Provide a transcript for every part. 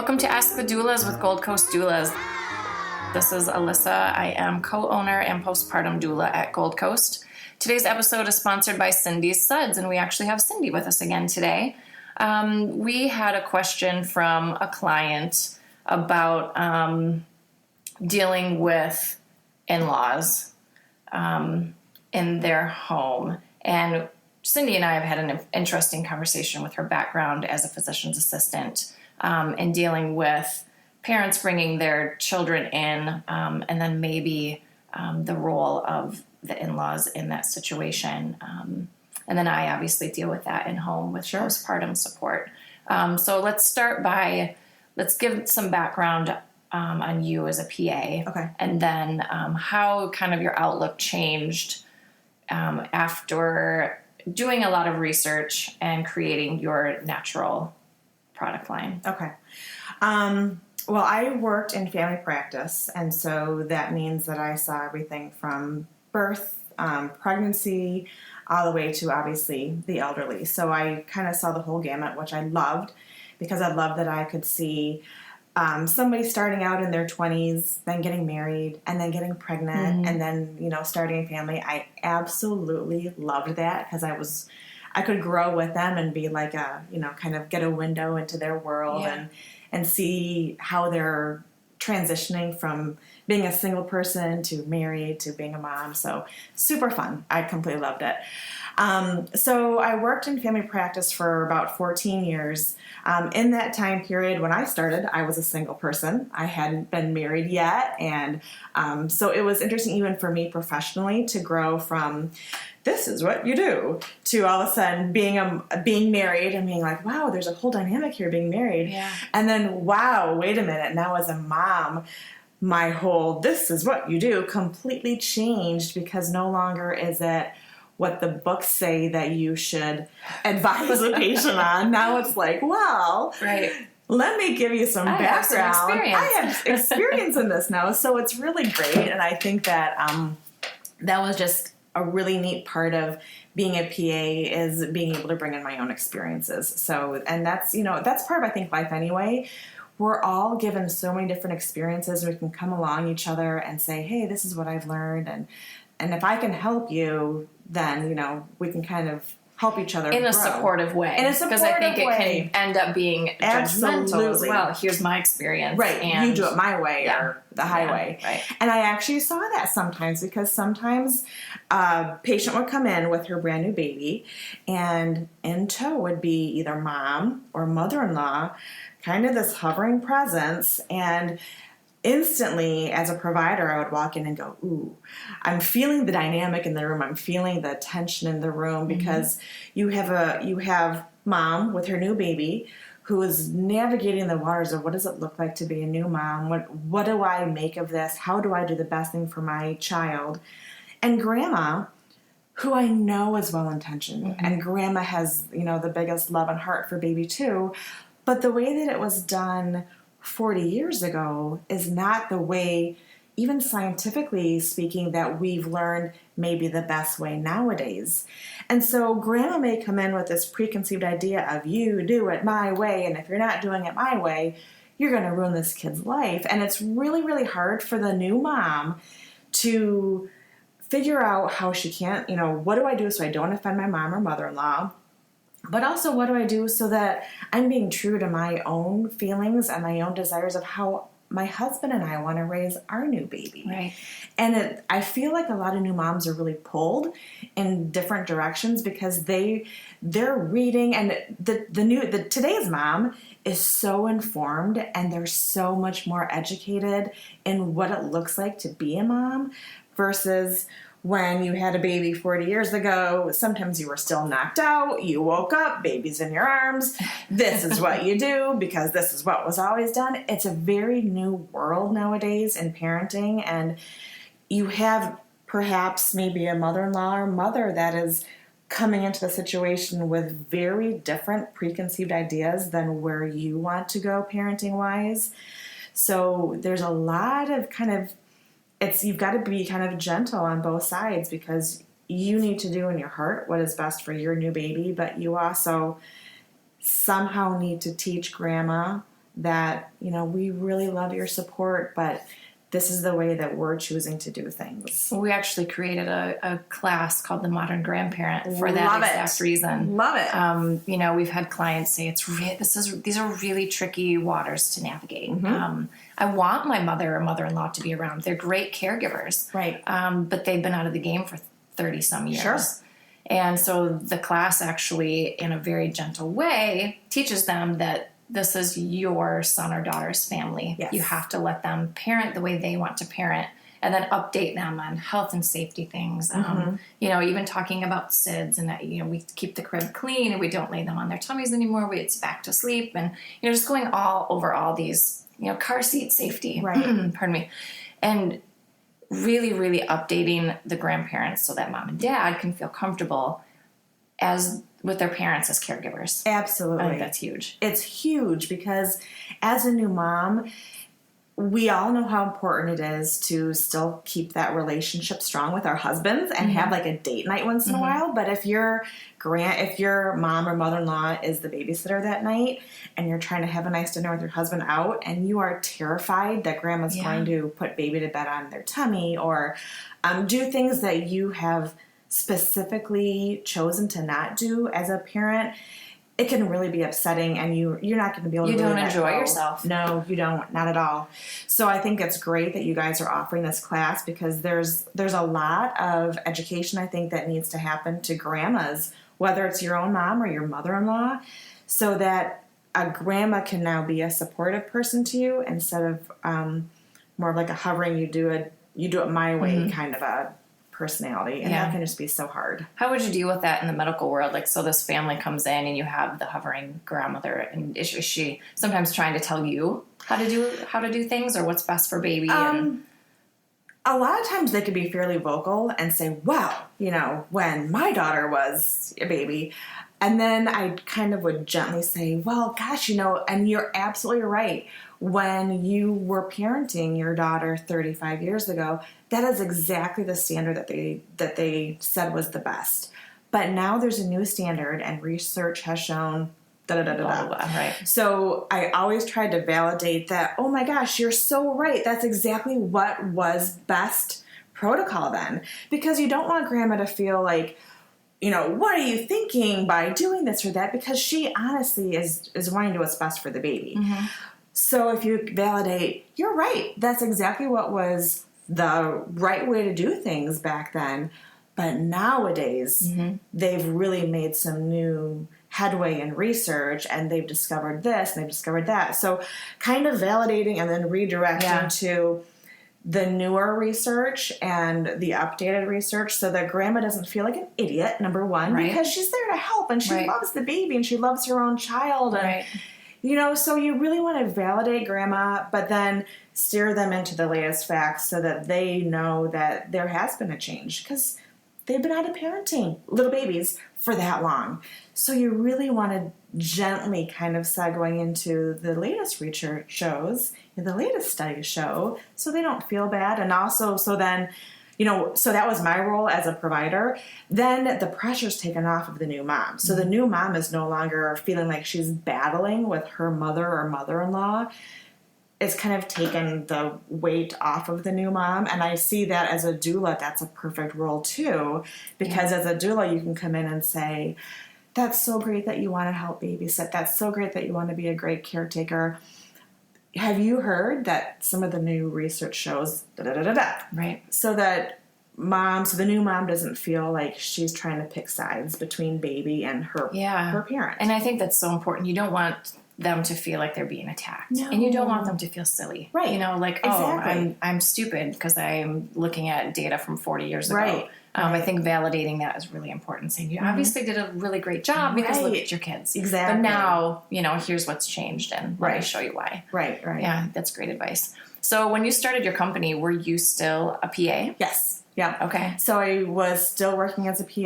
Welcome to Ask the Doulas with Gold Coast Doulas. This is Alyssa. I am co-owner and postpartum doula at Gold Coast. Today's episode is sponsored by Cindy's Suds, and we actually have Cindy with us again today. We had a question from a client about dealing with in-laws in their home. And Cindy and I have had an interesting conversation with her background as a physician's assistant and dealing with parents bringing their children in and then maybe the role of the in-laws in that situation. And then I obviously deal with that in home with postpartum support. So let's give some background on you as a PA. Okay. And then how kind of your outlook changed after doing a lot of research and creating your natural product line. Okay. Well, I worked in family practice, and so that means that I saw everything from birth, pregnancy, all the way to obviously the elderly. So I kind of saw the whole gamut, which I loved because I loved that I could see somebody starting out in their 20s, then getting married, and then getting pregnant, and then, starting a family. I absolutely loved that because I could grow with them and be like kind of get a window into their world and see how they're transitioning from being a single person to married to being a mom. So super fun. I completely loved it. So I worked in family practice for about 14 years. In that time period when I started, I was a single person. I hadn't been married yet. And so it was interesting even for me professionally to grow from this is what you do to all of a sudden being married and being like, wow, there's a whole dynamic here being married. Yeah. And then, wow, wait a minute. Now as a mom, my whole this is what you do completely changed because no longer is it what the books say that you should advise a patient on. Now it's like, well, right. Let me give you some background. I have experience in this now. So it's really great. And I think that that was just a really neat part of being a PA is being able to bring in my own experiences. So, and that's part of, I think, life anyway. We're all given so many different experiences. We can come along each other and say, hey, this is what I've learned. And if I can help you, then, we can kind of help each other in a grow. supportive way. Because I think it can end up being judgmental as well. Here's my experience. Right. And you do it my way or the highway. Right. And I actually saw that sometimes because sometimes a patient would come in with her brand new baby and in tow would be either mom or mother-in-law, kind of this hovering presence. And instantly, as a provider, I would walk in and go, ooh, I'm feeling the dynamic in the room. I'm feeling the tension in the room because you have mom with her new baby who is navigating the waters of what does it look like to be a new mom? What do I make of this? How do I do the best thing for my child? And grandma, who I know is well-intentioned, and grandma has, the biggest love and heart for baby too, but the way that it was done 40 years ago is not the way, even scientifically speaking, that we've learned maybe the best way nowadays. And so grandma may come in with this preconceived idea of you do it my way, and if you're not doing it my way, you're going to ruin this kid's life. And it's really, really hard for the new mom to figure out how she can't, what do I do so I don't offend my mom or mother-in-law? But also, what do I do so that I'm being true to my own feelings and my own desires of how my husband and I want to raise our new baby? Right. And I feel like a lot of new moms are really pulled in different directions because they're reading, and today's mom is so informed and they're so much more educated in what it looks like to be a mom versus when you had a baby 40 years ago. Sometimes you were still knocked out. You woke up, baby's in your arms. This is what you do because this is what was always done. It's a very new world nowadays in parenting. And you have perhaps maybe a mother-in-law or mother that is coming into the situation with very different preconceived ideas than where you want to go parenting-wise. So there's a lot of you've got to be kind of gentle on both sides because you need to do in your heart what is best for your new baby, but you also somehow need to teach grandma that, we really love your support, but this is the way that we're choosing to do things. We actually created a class called the Modern Grandparent for that Love exact reason. Love it. We've had clients say these are really tricky waters to navigate. Mm-hmm. I want my mother or mother-in-law to be around. They're great caregivers, Right? But they've been out of the game for 30 some years. Sure. And so the class actually, in a very gentle way, teaches them that this is your son or daughter's family. Yes. You have to let them parent the way they want to parent, and then update them on health and safety things. Mm-hmm. Even talking about SIDS, and that, we keep the crib clean and we don't lay them on their tummies anymore. It's back to sleep, and, just going all over all these, car seat safety. Right. Pardon me. And really, really updating the grandparents so that mom and dad can feel comfortable with their parents as caregivers. Absolutely. I think that's huge. It's huge because as a new mom, we all know how important it is to still keep that relationship strong with our husbands and have like a date night once in a while. But if your mom or mother-in-law is the babysitter that night and you're trying to have a nice dinner with your husband out and you are terrified that grandma's going to put baby to bed on their tummy or do things that you have specifically chosen to not do as a parent, it can really be upsetting, and you're not going to be able to. You really don't enjoy yourself. No, you don't, not at all. So I think it's great that you guys are offering this class because there's a lot of education I think that needs to happen to grandmas, whether it's your own mom or your mother-in-law, so that a grandma can now be a supportive person to you instead of more of like a hovering. You do it my way kind of a personality, and that can just be so hard. How would you deal with that in the medical world? Like, so this family comes in and you have the hovering grandmother, and is she sometimes trying to tell you how to do things or what's best for baby? A lot of times they could be fairly vocal and say, well, when my daughter was a baby. And then I kind of would gently say, well, gosh, and you're absolutely right. When you were parenting your daughter 35 years ago, that is exactly the standard that they said was the best. But now there's a new standard, and research has shown da-da-da-da-da. Right. So I always tried to validate that, oh my gosh, you're so right. That's exactly what was best protocol then. Because you don't want grandma to feel like, what are you thinking by doing this or that? Because she honestly is wanting to do what's best for the baby. Mm-hmm. So if you validate, you're right. That's exactly what was the right way to do things back then. But nowadays, they've really made some new headway in research, and they've discovered this and they've discovered that. So kind of validating and then redirecting to the newer research and the updated research so that grandma doesn't feel like an idiot, number one, because she's there to help and she loves the baby and she loves her own child. And, so you really want to validate grandma, but then steer them into the latest facts so that they know that there has been a change because they've been out of parenting little babies for that long. So you really want to gently kind of segue into the latest research shows, the latest studies show, so they don't feel bad. And also, so then, so that was my role as a provider. Then the pressure's taken off of the new mom. So the new mom is no longer feeling like she's battling with her mother or mother-in-law. It's kind of taken the weight off of the new mom. And I see that as a doula, that's a perfect role too. Because as a doula, you can come in and say, that's so great that you want to help babysit. That's so great that you want to be a great caretaker. Have you heard that some of the new research shows da-da-da-da-da? Right. So that the new mom doesn't feel like she's trying to pick sides between baby and her parent. And I think that's so important. You don't want them to feel like they're being attacked. No. And you don't want them to feel silly. Right. Exactly. I'm stupid because I'm looking at data from 40 years ago. Right. I think validating that is really important. Saying you obviously did a really great job because look at your kids. Exactly. But now, here's what's changed and let me show you why. Right. Yeah, that's great advice. So when you started your company, were you still a PA? Yes. Yeah. Okay. So I was still working as a PA,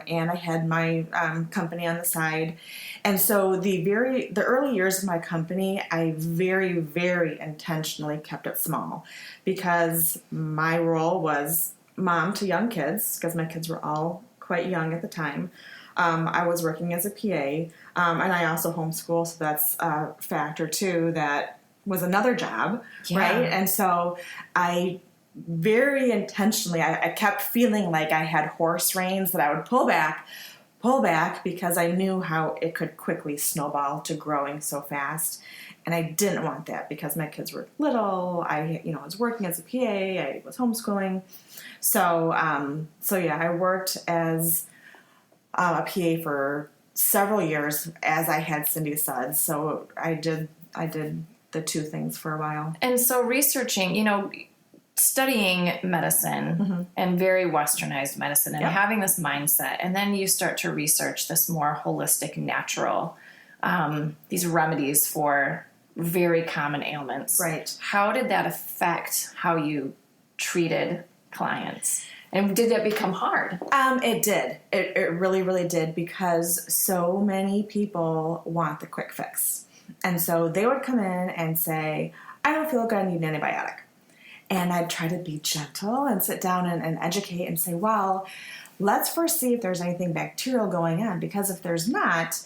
and I had my company on the side. And so the early years of my company, I very, very intentionally kept it small because my role was mom to young kids, because my kids were all quite young at the time. I was working as a PA, and I also homeschool, so that's a factor too. That was another job, right? And so I very intentionally, I kept feeling like I had horse reins that I would pull back because I knew how it could quickly snowball to growing so fast. And I didn't want that because my kids were little. I was working as a PA. I was homeschooling. So yeah, I worked as a PA for several years as I had Cindy Suds. So I did the two things for a while. And so researching, studying medicine and very westernized medicine and having this mindset, and then you start to research this more holistic, natural, these remedies for very common ailments. Right. How did that affect how you treated clients? And did that become hard? It did. It really, really did, because so many people want the quick fix. And so they would come in and say, I don't feel good, I need an antibiotic. And I'd try to be gentle and sit down and educate and say, well, let's first see if there's anything bacterial going on, because if there's not,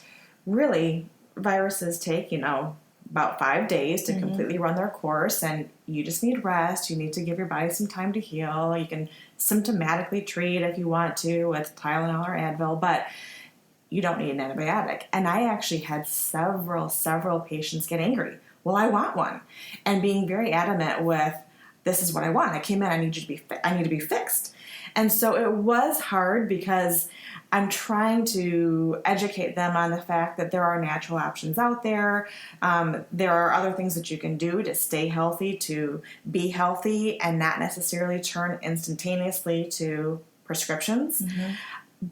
really, viruses take, about 5 days to completely run their course, and you just need rest. You need to give your body some time to heal. You can symptomatically treat if you want to with Tylenol or Advil, but you don't need an antibiotic. And I actually had several patients get angry. Well, I want one. And being very adamant with, this is what I want. I came in, I need to be fixed. And so it was hard because I'm trying to educate them on the fact that there are natural options out there. There are other things that you can do to stay healthy, to be healthy, and not necessarily turn instantaneously to prescriptions.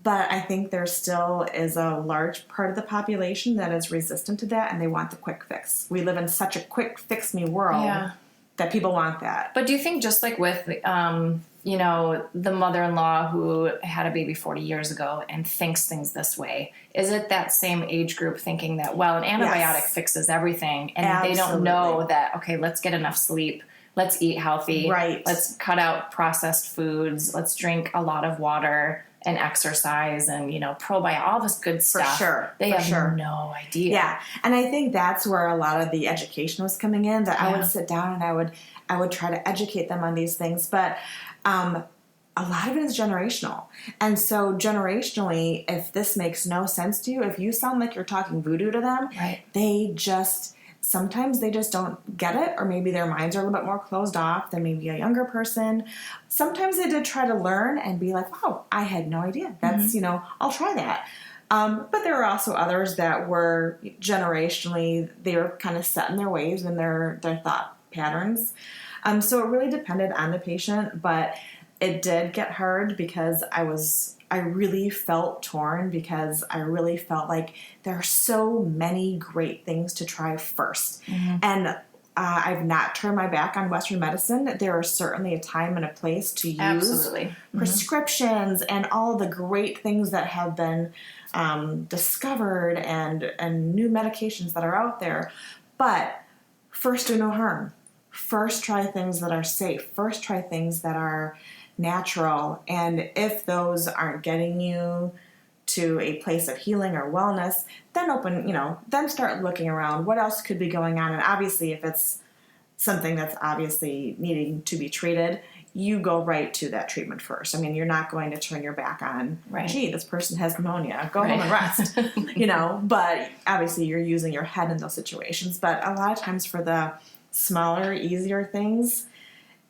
But I think there still is a large part of the population that is resistant to that, and they want the quick fix. We live in such a quick fix-me world that people want that. But do you think, just like with, the mother-in-law who had a baby 40 years ago and thinks things this way, is it that same age group thinking that, well, an antibiotic fixes everything, and they don't know that, okay, let's get enough sleep, let's eat healthy, let's cut out processed foods, let's drink a lot of water and exercise and, probiotics, all this good stuff. For sure. They have no idea. Yeah. And I think that's where a lot of the education was coming in, that I would sit down and I would try to educate them on these things. But a lot of it is generational. And so generationally, if this makes no sense to you, if you sound like you're talking voodoo to them, sometimes they just don't get it, or maybe their minds are a little bit more closed off than maybe a younger person. Sometimes they did try to learn and be like, wow, I had no idea. That's, I'll try that. But there were also others that were generationally, they were kind of set in their ways and their thought patterns. So it really depended on the patient, but it did get hard because I really felt torn, because I really felt like there are so many great things to try first. And I've not turned my back on Western medicine. There is certainly a time and a place to use prescriptions and all the great things that have been discovered and new medications that are out there. But first, do no harm. First, try things that are safe. First, try things that are natural. And if those aren't getting you to a place of healing or wellness, then start looking around. What else could be going on? And obviously, if it's something that's obviously needing to be treated, you go right to that treatment first. I mean, you're not going to turn your back on, gee, this person has pneumonia, go home and rest, but obviously you're using your head in those situations. But a lot of times for the smaller, easier things,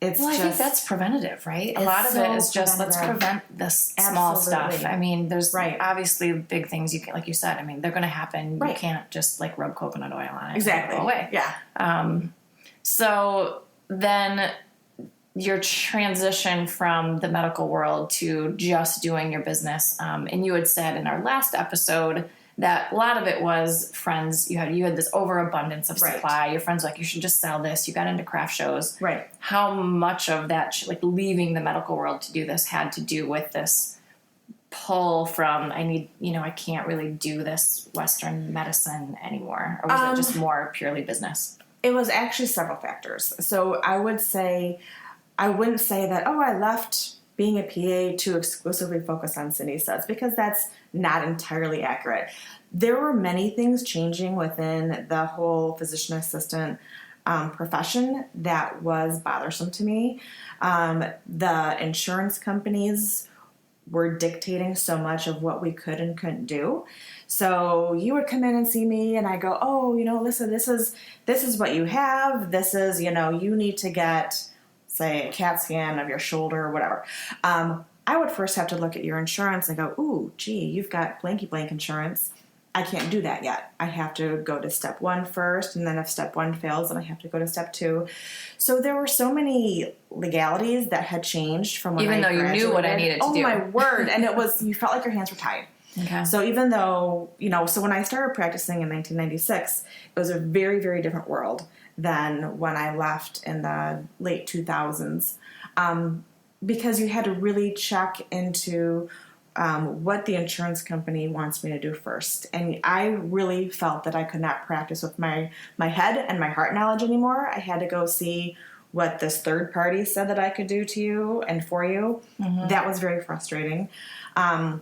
I think that's preventative, right? A lot of it is just, let's prevent this small stuff. I mean, there's obviously big things you can, like you said, I mean, they're going to happen. You can't just rub coconut oil on it and go away. Yeah. So then your transition from the medical world to just doing your business, and you had said in our last episode that a lot of it was friends. You had this overabundance of supply. Your friends were like, you should just sell this. You got into craft shows. Right. How much of that, leaving the medical world to do this, had to do with this pull from, I can't really do this Western medicine anymore? Or was it just more purely business? It was actually several factors. So I wouldn't say that, I left being a PA to exclusively focus on Cindy Suds, because that's not entirely accurate. There were many things changing within the whole physician assistant profession that was bothersome to me. The insurance companies were dictating so much of what we could and couldn't do. So you would come in and see me and I go, oh, Alyssa, this is what you have. This is, you need to get, say, a CAT scan of your shoulder or whatever. I would first have to look at your insurance and go, ooh, gee, you've got blanky blank insurance. I can't do that yet. I have to go to step 1 first, and then if step 1 fails, then I have to go to step 2. So there were so many legalities that had changed from when even though you knew what I needed to do. Oh my word! And you felt like your hands were tied. Okay. So even though so when I started practicing in 1996, it was a very, very different world than when I left in the late 2000s, because you had to really check into what the insurance company wants me to do first. And I really felt that I could not practice with my head and my heart knowledge anymore. I had to go see what this third party said that I could do to you and for you. Mm-hmm. That was very frustrating. At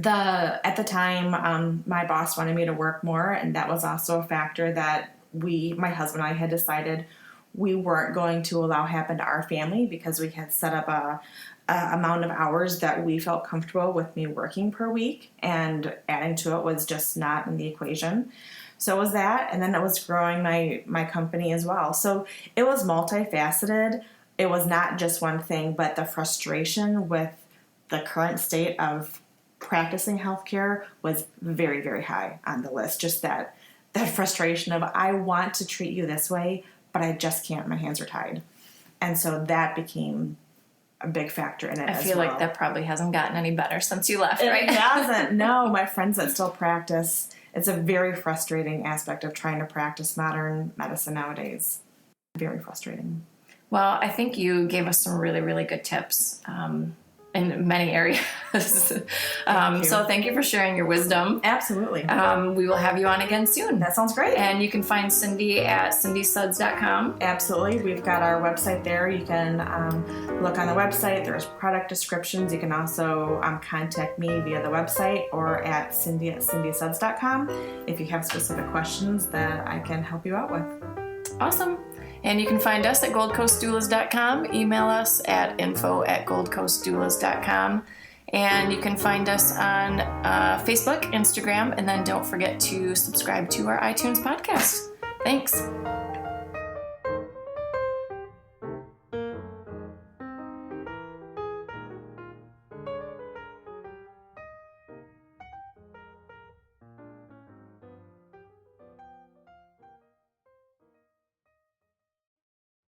the time, my boss wanted me to work more, and that was also a factor that my husband and I had decided we weren't going to allow happen to our family, because we had set up a amount of hours that we felt comfortable with me working per week, and adding to it was just not in the equation. So it was that, and then it was growing my company as well. So it was multifaceted. It was not just one thing, but the frustration with the current state of practicing healthcare was very, very high on the list. Just that frustration of, I want to treat you this way, but I just can't. My hands are tied. And so that became a big factor in it. I feel like that probably hasn't gotten any better since you left, right? It hasn't. No, my friends that still practice, it's a very frustrating aspect of trying to practice modern medicine nowadays. Very frustrating. Well, I think you gave us some really, really good tips in many areas. So thank you for sharing your wisdom. Absolutely. We will have you on again soon. That sounds great. And you can find Cindy at cindysuds.com. Absolutely. We've got our website there. You can look on the website. There's product descriptions. You can also contact me via the website or at cindysuds.com if you have specific questions that I can help you out with. Awesome. And you can find us at goldcoastdoulas.com. Email us at info@goldcoastdoulas.com. And you can find us on Facebook, Instagram, and then don't forget to subscribe to our iTunes podcast. Thanks.